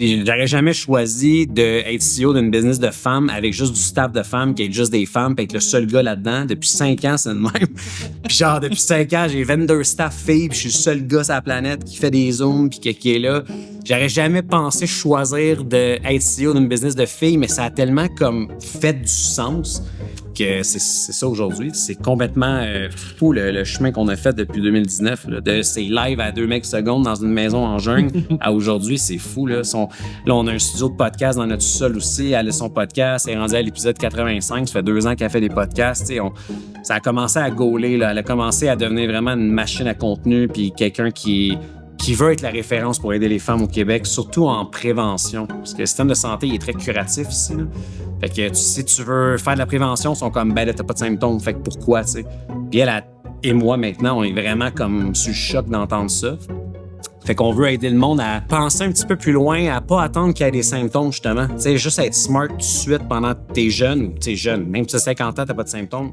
J'aurais jamais choisi d'être CEO d'une business de femmes avec juste du staff de femmes, qui est juste des femmes, puis être le seul gars là-dedans. Depuis 5 ans, c'est le même. Puis genre, depuis 5 ans, j'ai 22 staff filles, puis je suis le seul gars sur la planète qui fait des zooms, puis qui est là. J'aurais jamais pensé choisir d'être CEO d'une business de filles, mais ça a tellement comme fait du sens que c'est ça aujourd'hui. C'est complètement fou le chemin qu'on a fait depuis 2019. Là, de ces lives à 2 mecs secondes dans une maison en jungle à aujourd'hui, c'est fou. Là, on a un studio de podcast dans notre sol aussi. Elle a son podcast, elle est rendue à l'épisode 85. Ça fait 2 ans qu'elle fait des podcasts. Ça a commencé à gauler. Là. Elle a commencé à devenir vraiment une machine à contenu puis quelqu'un qui veut être la référence pour aider les femmes au Québec, surtout en prévention. Parce que le système de santé il est très curatif ici. Là. Fait que si tu veux faire de la prévention, ils sont comme, ben là, t'as pas de symptômes, fait que pourquoi, tu sais? Puis elle et moi, maintenant, on est vraiment comme sur le choc d'entendre ça. Fait qu'on veut aider le monde à penser un petit peu plus loin, à pas attendre qu'il y ait des symptômes, justement. Tu sais, juste être smart tout de suite pendant que t'es jeune, ou t'es jeune. Même si tu as 50 ans, t'as pas de symptômes.